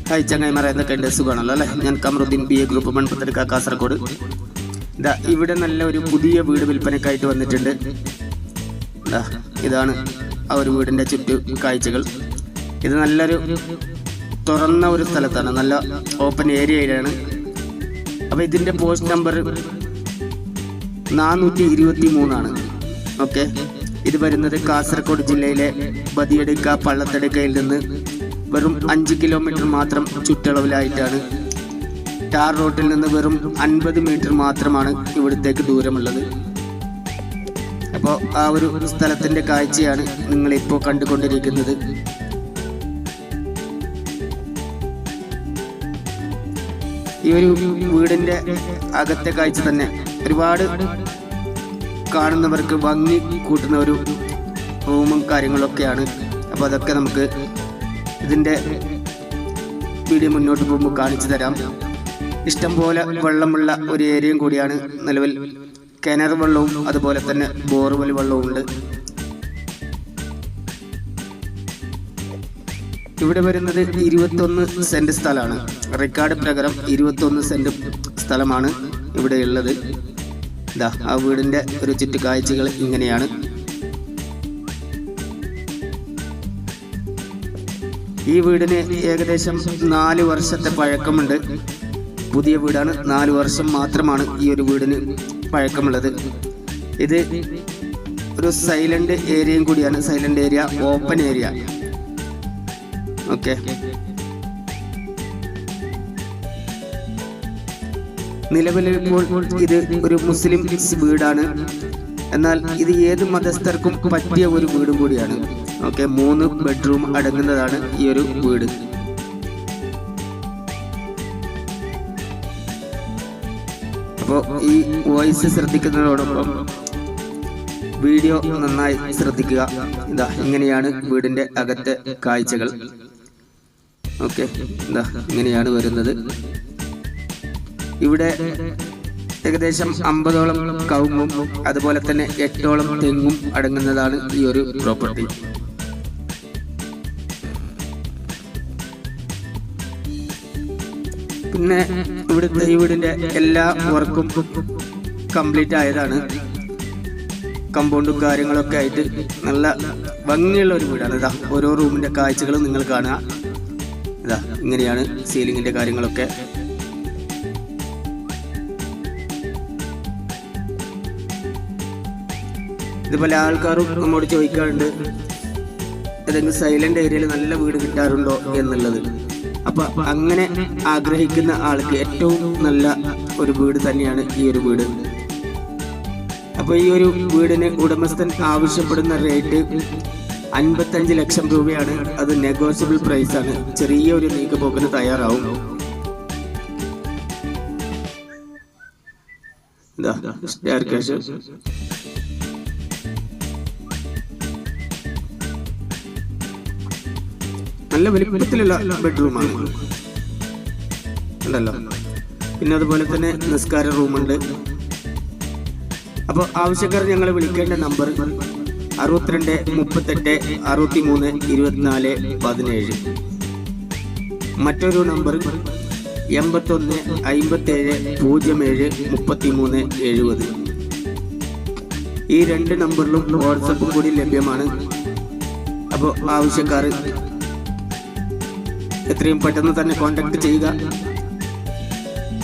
Hi ചങ്ങായിമാരെ, എന്തൊക്കെയുണ്ട്? സുഖമാണല്ലോ അല്ലേ? ഞാൻ കമറുദ്ദീൻ BA ഗ്രൂപ്പ് മൺപത്രിക കാസർഗോഡ്. ഇവിടെ നല്ല ഒരു പുതിയ വീട് വിൽപ്പനയ്ക്കായിട്ട് വന്നിട്ടുണ്ട്. ഇതാണ് ആ ഒരു വീടിൻ്റെ ചുറ്റു കാഴ്ചകൾ. ഇത് നല്ലൊരു തുറന്ന ഒരു സ്ഥലത്താണ്, നല്ല ഓപ്പൺ ഏരിയയിലാണ്. അപ്പോൾ ഇതിൻ്റെ പോസ്റ്റ് നമ്പർ 423 ഓക്കെ. ഇത് വരുന്നത് കാസർഗോഡ് ജില്ലയിലെ ബദിയടുക്ക പള്ളത്തടുക്കയിൽ നിന്ന് വെറും 5 കിലോമീറ്റർ മാത്രം ചുറ്റളവിലായിട്ടാണ്. ടാർ റോഡിൽ നിന്ന് വെറും 50 മീറ്റർ മാത്രമാണ് ഇവിടത്തേക്ക് ദൂരമുള്ളത്. അപ്പോൾ ആ ഒരു സ്ഥലത്തിൻ്റെ കാഴ്ചയാണ് നിങ്ങളിപ്പോൾ കണ്ടുകൊണ്ടിരിക്കുന്നത്. ഈ ഒരു വീടിൻ്റെ അകത്തെ കാഴ്ച തന്നെ ഒരുപാട് കാണുന്നവർക്ക് ഭംഗി കൂട്ടുന്ന ഒരു റൂമും കാര്യങ്ങളൊക്കെയാണ്. അപ്പോൾ അതൊക്കെ നമുക്ക് ഇതിൻ്റെ വീഡിയോ മുന്നോട്ട് പോകുമ്പോൾ കാണിച്ചു തരാം. ഇഷ്ടംപോലെ വെള്ളമുള്ള ഒരു ഏരിയയും കൂടിയാണ്. നിലവിൽ കിണർ വെള്ളവും അതുപോലെ തന്നെ ബോർവെൽ വെള്ളവും ഉണ്ട്. ഇവിടെ വരുന്നത് 21 സെന്റ് സ്ഥലമാണ്. റെക്കോർഡ് പ്രകാരം 21 സെന്റ് സ്ഥലമാണ് ഇവിടെ ഉള്ളത്. ആ വീടിൻ്റെ ഒരു ചുറ്റു കാഴ്ചകൾ ഇങ്ങനെയാണ്. ഈ വീടിന് ഏകദേശം 4 വർഷത്തെ പഴക്കമുണ്ട്. പുതിയ വീടാണ്, 4 വർഷം മാത്രമാണ് ഈ ഒരു വീടിന് പഴക്കമുള്ളത്. ഇത് ഒരു സൈലന്റ് ഏരിയയും കൂടിയാണ്. Silent area, open area. Okay. നിലവിൽ ഇപ്പോൾ ഇത് ഒരു മുസ്ലിം വീടാണ്. എന്നാൽ ഇത് ഏത് മതസ്ഥർക്കും പറ്റിയ ഒരു വീടും കൂടിയാണ്. ഓക്കെ. 3 ബെഡ്റൂം അടങ്ങുന്നതാണ് ഈ ഒരു വീട്. അപ്പോൾ ഈ വോയിസ് ശ്രദ്ധിക്കുന്നതോടൊപ്പം വീഡിയോ നന്നായി ശ്രദ്ധിക്കുക. ഇങ്ങനെയാണ് വീടിൻ്റെ അകത്തെ കാഴ്ചകൾ. ഓക്കെ. ഇങ്ങനെയാണ് വരുന്നത്. ഇവിടെ ഏകദേശം 50ഓളം കവുങ്ങും അതുപോലെ തന്നെ 8ഓളം തെങ്ങും അടങ്ങുന്നതാണ് ഈ ഒരു പ്രോപ്പർട്ടി. പിന്നെ ഇവിടുത്തെ ഈ വീടിന്റെ എല്ലാ വർക്കും കംപ്ലീറ്റ് ആയതാണ്. കമ്പൗണ്ടും കാര്യങ്ങളൊക്കെ ആയിട്ട് നല്ല ഭംഗിയുള്ള ഒരു വീടാണ്. ഓരോ റൂമിന്റെ കാഴ്ചകളും നിങ്ങൾ കാണുക. ഇങ്ങനെയാണ് സീലിങ്ങിന്റെ കാര്യങ്ങളൊക്കെ. ഇതുപോലെ ആൾക്കാരും നമ്മോട് ചോദിക്കാറുണ്ട്, ഏതെങ്കിലും സൈലന്റ് ഏരിയയിൽ നല്ല വീട് കിട്ടാറുണ്ടോ എന്നുള്ളത്. അപ്പൊ അങ്ങനെ ആഗ്രഹിക്കുന്ന ആൾക്ക് ഏറ്റവും നല്ല ഒരു വീട് തന്നെയാണ് ഈ ഒരു വീട്. അപ്പൊ ഈ ഒരു വീടിന് ഉടമസ്ഥൻ ആവശ്യപ്പെടുന്ന റേറ്റ് 55 ലക്ഷം രൂപയാണ്. അത് നെഗോഷ്യബിൾ പ്രൈസ് ആണ്. ചെറിയ ഒരു നീക്കുപോക്കിന് തയ്യാറാവും. നല്ല വലിപ്പത്തിലുള്ള ബെഡ്റൂമാണ് ഉണ്ടല്ലോ. പിന്നെ അതുപോലെ തന്നെ നിസ്കാര റൂമുണ്ട്. അപ്പോൾ ആവശ്യക്കാർ ഞങ്ങൾ വിളിക്കേണ്ട നമ്പർ 62 38 63 24 17. മറ്റൊരു നമ്പർ 81 57 07 33 70. ഈ 2 നമ്പറിലും വാട്സപ്പും കൂടി ലഭ്യമാണ്. അപ്പോൾ ആവശ്യക്കാർ എത്രയും പെട്ടെന്ന് തന്നെ കോൺടാക്ട് ചെയ്യുക.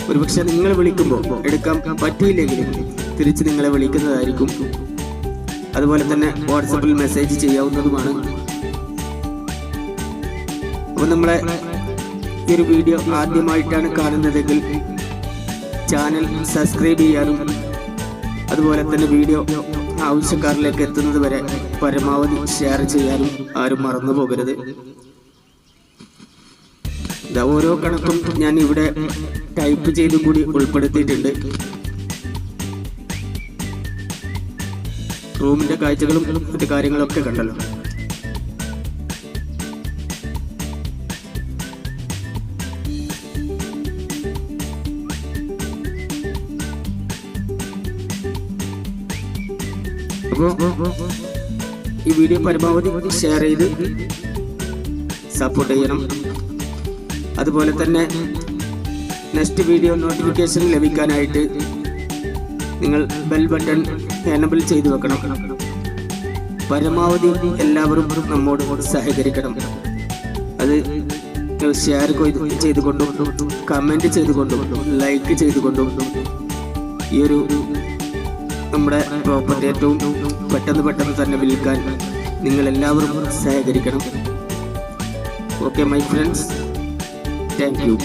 ഒരുപക്ഷെ നിങ്ങൾ വിളിക്കുമ്പോൾ എടുക്കാൻ പറ്റിയില്ലെങ്കിലും തിരിച്ച് നിങ്ങളെ വിളിക്കുന്നതായിരിക്കും. അതുപോലെ തന്നെ വാട്സപ്പിൽ മെസ്സേജ് ചെയ്യാവുന്നതുമാണ്. അപ്പോൾ നമ്മളെ ഈ ഒരു വീഡിയോ ആദ്യമായിട്ടാണ് കാണുന്നതെങ്കിൽ ചാനൽ സബ്സ്ക്രൈബ് ചെയ്യാനും അതുപോലെ തന്നെ വീഡിയോ ആവശ്യക്കാരിലേക്ക് എത്തുന്നത് വരെ പരമാവധി ഷെയർ ചെയ്യാനും ആരും മറന്നു പോകരുത്. ഓരോ കണക്കും ഞാൻ ഇവിടെ ടൈപ്പ് ചെയ്ത് കൂടി ഉൾപ്പെടുത്തിയിട്ടുണ്ട്. റൂമിന്റെ കാഴ്ചകളും മറ്റു കാര്യങ്ങളൊക്കെ കണ്ടല്ലോ. അപ്പോൾ ഈ വീഡിയോ പരമാവധി ഷെയർ ചെയ്ത് സപ്പോർട്ട് ചെയ്യണം. അതുപോലെ തന്നെ നെക്സ്റ്റ് വീഡിയോ നോട്ടിഫിക്കേഷൻ ലഭിക്കാനായിട്ട് നിങ്ങൾ ബെൽ ബട്ടൺ എനബിൾ ചെയ്തു വെക്കണം. പരമാവധി എല്ലാവരും നമ്മോട് സഹകരിക്കണം. അത് ഷെയർ ചെയ്തുകൊണ്ടും കമൻറ്റ് ചെയ്തുകൊണ്ടും ലൈക്ക് ചെയ്തുകൊണ്ടും ഈ ഒരു നമ്മുടെ പ്രോപ്പർട്ടി ഏറ്റവും പെട്ടെന്ന് തന്നെ വിൽക്കാൻ നിങ്ങളെല്ലാവരും സഹകരിക്കണം. Okay my friends, thank you.